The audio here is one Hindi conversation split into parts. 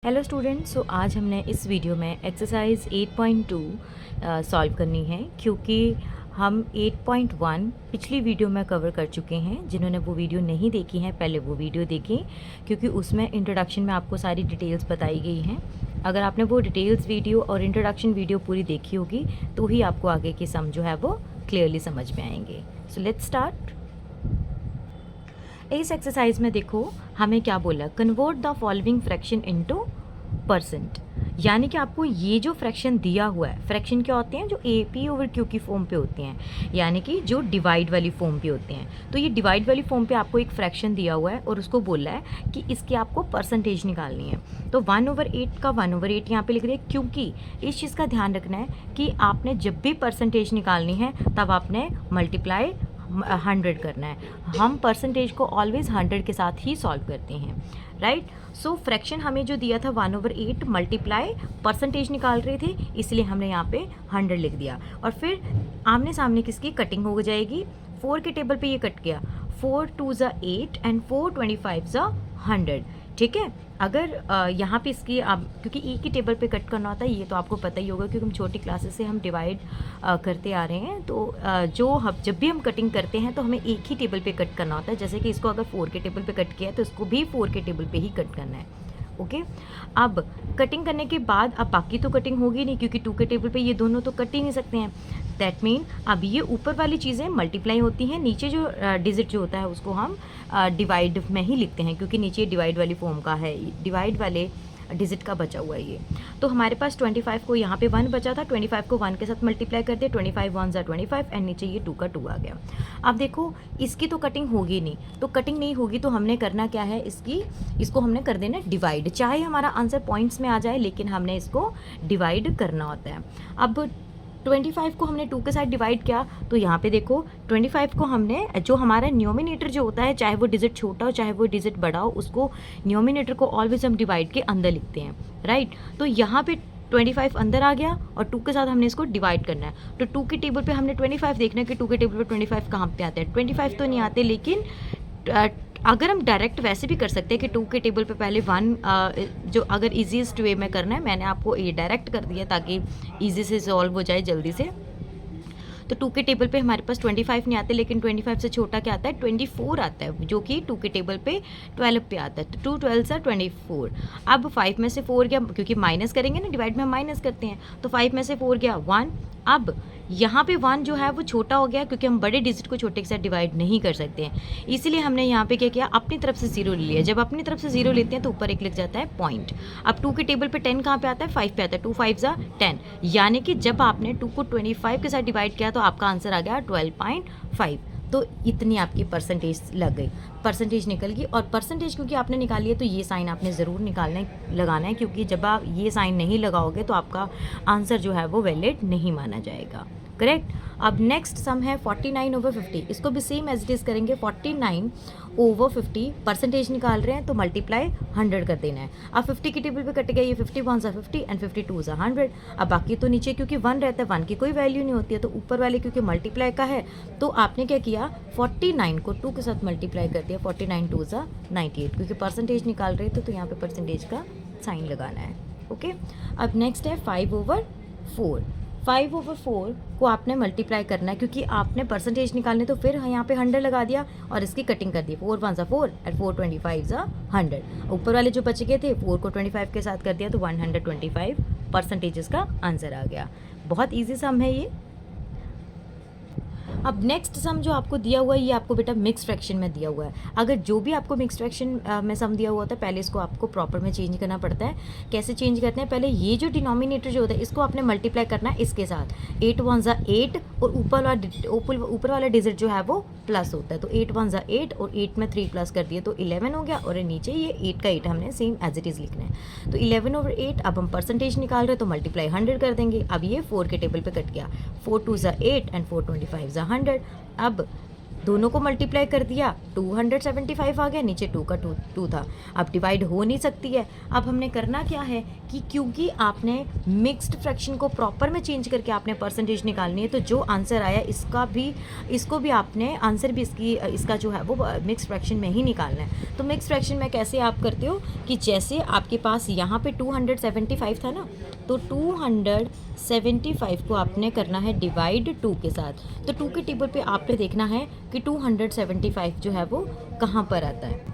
हेलो स्टूडेंट्स, सो आज हमने इस वीडियो में एक्सरसाइज 8.2 सॉल्व करनी है क्योंकि हम 8.1 पिछली वीडियो में कवर कर चुके हैं। जिन्होंने वो वीडियो नहीं देखी है पहले वो वीडियो देखें क्योंकि उसमें इंट्रोडक्शन में आपको सारी डिटेल्स बताई गई हैं। अगर आपने वो डिटेल्स वीडियो और इंट्रोडक्शन वीडियो पूरी देखी होगी तो ही आपको आगे की सम जो है वो क्लियरली समझ में आएंगे। So let's start. इस एक्सरसाइज में देखो हमें क्या बोला, convert the following fraction into percent. यानी कि आपको ये जो फ्रैक्शन दिया हुआ है, फ्रैक्शन क्या होते हैं जो ए पी ओवर क्यू की फॉर्म पे होते हैं, यानी कि जो डिवाइड वाली फॉर्म पे होते हैं। तो ये डिवाइड वाली फॉर्म पे आपको एक फ्रैक्शन दिया हुआ है और उसको बोला है कि इसकी आपको परसेंटेज निकालनी है। तो 1/8 का 1/8 यहाँ पे लिख दिया क्योंकि इस चीज़ का ध्यान रखना है कि आपने जब भी परसेंटेज निकालनी है तब आपने मल्टीप्लाई 100 करना है। हम परसेंटेज को ऑलवेज 100 के साथ ही सॉल्व करते हैं, राइट। सो फ्रैक्शन हमें जो दिया था 1/8 मल्टीप्लाई परसेंटेज निकाल रहे थे, इसलिए हमने यहाँ पे 100 लिख दिया। और फिर आमने सामने किसकी कटिंग हो जाएगी, 4 के टेबल पे ये कट गया, 4 2 ज़ा 8 एंड 4 25 ज़ा 100, ठीक है। अगर यहाँ पे इसकी क्योंकि ई की टेबल पे कट करना होता है, ये तो आपको पता ही होगा क्योंकि हम छोटी क्लासेस से हम डिवाइड करते आ रहे हैं। तो जब भी हम कटिंग करते हैं तो हमें एक ही टेबल पे कट करना होता है। जैसे कि इसको अगर 4 के टेबल पे कट किया है तो इसको भी 4 के टेबल पे ही कट करना है, ओके। अब कटिंग करने के बाद अब बाकी तो कटिंग होगी नहीं क्योंकि 2 के टेबल पे ये दोनों तो कट ही नहीं सकते हैं। दैट मीन अब ये ऊपर वाली चीज़ें मल्टीप्लाई होती हैं, नीचे जो डिजिट जो होता है उसको हम डिवाइड में ही लिखते हैं क्योंकि नीचे डिवाइड वाली फॉर्म का है, डिवाइड वाले डिजिट का बचा हुआ है ये। तो हमारे पास 25 को यहाँ पे 1 बचा था, 25 को 1 के साथ मल्टीप्लाई कर दिया, 25 1 ज़ा 25 एंड नीचे ये 2 का 2 आ गया। अब देखो इसकी तो कटिंग होगी नहीं, तो कटिंग नहीं होगी तो हमने करना क्या है, इसको हमने कर देना डिवाइड। चाहे हमारा आंसर पॉइंट्स में आ जाए लेकिन हमने इसको डिवाइड करना होता है। अब 25 को हमने 2 के साथ डिवाइड किया तो यहाँ पे देखो 25 को हमने जो हमारा न्यूमिनेटर जो होता है, चाहे वो डिजिट छोटा हो चाहे वो डिजिट बड़ा हो, उसको न्यूमिनेटर को ऑलवेज हम डिवाइड के अंदर लिखते हैं, राइट। तो यहाँ पे 25 अंदर आ गया और 2 के साथ हमने इसको डिवाइड करना है। तो 2 के टेबल पे हमने 25 देखना है कि 2 के टेबल पे 25 कहाँ पे आते हैं। 25 तो नहीं आते, लेकिन अगर हम डायरेक्ट वैसे भी कर सकते हैं कि 2 के टेबल पे पहले 1 जो अगर इजीएस्ट वे में करना है, मैंने आपको ये डायरेक्ट कर दिया ताकि इजी से सॉल्व हो जाए जल्दी से। तो 2 के टेबल पे हमारे पास 25 नहीं आते, लेकिन 25 से छोटा क्या आता है, 24 आता है, जो कि 2 के टेबल पे 12 पे आता है। तो 2 12 सा 24। अब 5 में से 4 गया, क्योंकि माइनस करेंगे ना, डिवाइड में हम माइनस करते हैं, तो 5 में से 4 गया 1। अब यहाँ पे 1 जो है वो छोटा हो गया क्योंकि हम बड़े डिजिट को छोटे के साथ डिवाइड नहीं कर सकते हैं, इसीलिए हमने यहाँ पे क्या किया, अपनी तरफ से 0 ले लिया। जब अपनी तरफ से 0 लेते हैं तो ऊपर एक लिख जाता है पॉइंट। अब 2 के टेबल पे 10 कहाँ पे आता है, 5 पे आता है, 2 5 ज़ा 10, यानी कि जब आपने 2 को 25 के साथ डिवाइड किया तो आपका आंसर आ गया 12.5। तो इतनी आपकी परसेंटेज लग गई, परसेंटेज निकल गई। और परसेंटेज क्योंकि आपने निकाली है तो ये साइन आपने ज़रूर लगाना है क्योंकि जब आप ये साइन नहीं लगाओगे तो आपका आंसर जो है वो वैलिड नहीं माना जाएगा, करेक्ट। अब नेक्स्ट सम है 49/50। इसको भी सेम एज इट इज़ करेंगे, 49/50 परसेंटेज निकाल रहे हैं तो मल्टीप्लाई 100 कर देना है। अब 50 की टेबल पे कट गया, ये 50 1 ज़ा 50 एंड 52 ज़ा 100। अब बाकी तो नीचे क्योंकि 1 रहता है, 1 की कोई वैल्यू नहीं होती है, तो ऊपर वाले क्योंकि मल्टीप्लाई का है तो आपने क्या किया, 49 को 2 के साथ मल्टीप्लाई कर दिया, 49 2 ज़ा 98, क्योंकि परसेंटेज निकाल रहे थे तो यहाँ पे परसेंटेज का साइन लगाना है, ओके। अब नेक्स्ट है 5/4। 5/4 को आपने मल्टीप्लाई करना है क्योंकि आपने परसेंटेज निकालने, तो फिर यहाँ पे 100 लगा दिया और इसकी कटिंग कर दी, 4 1 ज़ा 4 एंड 4 25 ज़ा 100। ऊपर वाले जो बच गए थे 4 को 25 के साथ कर दिया तो 125 परसेंटेजेस का आंसर आ गया। बहुत ईजी सम है ये। अब नेक्स्ट सम जो आपको दिया हुआ है ये आपको बेटा मिक्स फ्रैक्शन में दिया हुआ है। अगर जो भी आपको मिक्स फ्रैक्शन में सम दिया हुआ होता है पहले इसको आपको प्रॉपर में चेंज करना पड़ता है। कैसे चेंज करते हैं, पहले ये जो डिनोमिनेटर जो होता है इसको आपने मल्टीप्लाई करना है इसके साथ, 8 1 ज़ा 8 और ऊपर वाला डिजिट जो है वो प्लस होता है, तो 8 1 ज़ा 8 और 8 में 3 प्लस कर दिए तो 11 हो गया, और नीचे ये 8 का 8 हमने सेम एज इट इज़ लिखना है। तो 11/8। अब हम परसेंटेज निकाल रहे हैं तो मल्टीप्लाई 100 कर देंगे। अब ये 4 के टेबल पे कट गया, 4 2 ज़ा 8 एंड 4 25 ज़ा 100। अब दोनों को मल्टीप्लाई कर दिया, 275 आ गया, नीचे 2 का 2 था। अब डिवाइड हो नहीं सकती है। अब हमने करना क्या है कि क्योंकि आपने मिक्स्ड फ्रैक्शन को प्रॉपर में चेंज करके आपने परसेंटेज निकालनी है, तो जो आंसर आया इसको भी आपने आंसर भी इसका जो है वो मिक्स्ड फ्रैक्शन में ही निकालना है। तो मिक्स्ड फ्रैक्शन में कैसे आप करते हो कि जैसे आपके पास यहाँ पे 275 था ना, तो 275 को आपने करना है डिवाइड 2 के साथ। तो 2 के टेबल पे आपने देखना है कि 275 जो है वो कहाँ पर आता है।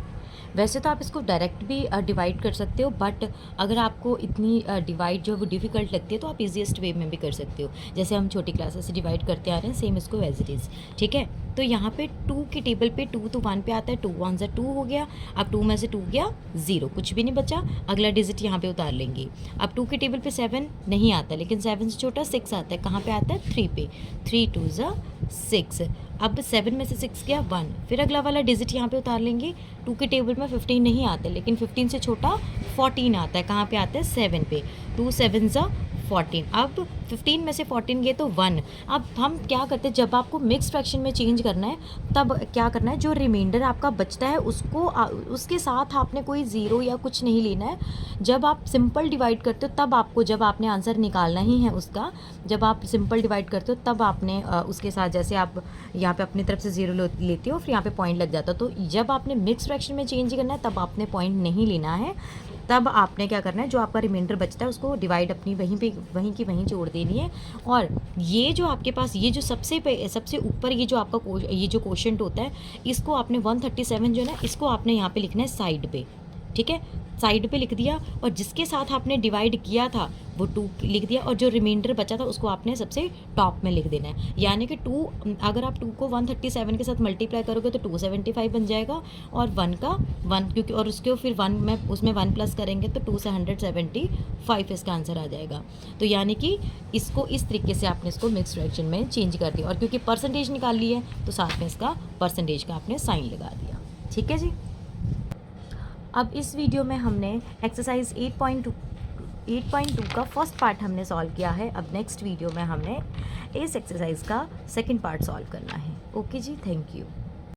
वैसे तो आप इसको डायरेक्ट भी डिवाइड कर सकते हो, बट अगर आपको इतनी डिवाइड जो है वो डिफ़िकल्ट लगती है तो आप इजीएस्ट वे में भी कर सकते हो, जैसे हम छोटी क्लासेस से डिवाइड करते आ रहे हैं, सेम इसको एज इट इज़। ठीक है, तो यहाँ पे 2 के टेबल पे 2 तो 1 पे आता है, 2 1 2 हो गया। अब 2 में से 2 गया 0, कुछ भी नहीं बचा, अगला डिजिट यहाँ पे उतार लेंगे। अब 2 के टेबल पे 7 नहीं आता, लेकिन 7 से छोटा 6 आता है, कहाँ पे आता है 3 पे, 3 2 6। अब 7 में से 6 गया 1, फिर अगला वाला डिजिट यहाँ पे उतार लेंगे। 2 के टेबल में 15 नहीं आता, लेकिन 15 से छोटा 14 आता है, कहाँ पे आता है 7 पे, 2 7 14। अब 15 में से 14 गए तो 1। अब हम क्या करते हैं, जब आपको मिक्स फ्रैक्शन में चेंज करना है तब क्या करना है, जो रिमाइंडर आपका बचता है उसके साथ आपने कोई ज़ीरो या कुछ नहीं लेना है। जब आप सिंपल डिवाइड करते हो तब आपको, जब आपने आंसर निकालना ही है उसका, जब आप सिंपल डिवाइड करते हो तब आपने उसके साथ, जैसे आप यहाँ पे अपनी तरफ से ज़ीरो लेते हो, फिर यहाँ पे पॉइंट लग जाता है। तो जब आपने मिक्स फ्रैक्शन में चेंज करना है तब आपने पॉइंट नहीं लेना है। तब आपने क्या करना है, जो आपका रिमाइंडर बचता है उसको डिवाइड अपनी वहीं की वहीं जोड़ देनी है। और ये जो आपके पास ये जो सबसे ऊपर ये जो आपका ये जो क्वोशंट होता है, इसको आपने 137 जो है ना, इसको आपने यहाँ पे लिखना है साइड पे। ठीक है, साइड पे लिख दिया, और जिसके साथ आपने डिवाइड किया था वो 2 लिख दिया, और जो रिमाइंडर बचा था उसको आपने सबसे टॉप में लिख देना है। यानी कि 2, अगर आप 2 को 137 के साथ मल्टीप्लाई करोगे तो 275 बन जाएगा, और 1 का 1, क्योंकि और उसके फिर 1 में उसमें 1 प्लस करेंगे तो 2 से 175 इसका आंसर आ जाएगा। तो यानी कि इसको इस तरीके से आपने इसको मिक्स फ्रैक्शन में चेंज कर दिया, और क्योंकि परसेंटेज निकाल ली है तो साथ में इसका परसेंटेज का आपने साइन लगा दिया। ठीक है जी। अब इस वीडियो में हमने एक्सरसाइज 8.2 का फर्स्ट पार्ट हमने सॉल्व किया है। अब नेक्स्ट वीडियो में हमने इस एक्सरसाइज का सेकंड पार्ट सॉल्व करना है। ओके जी, थैंक यू।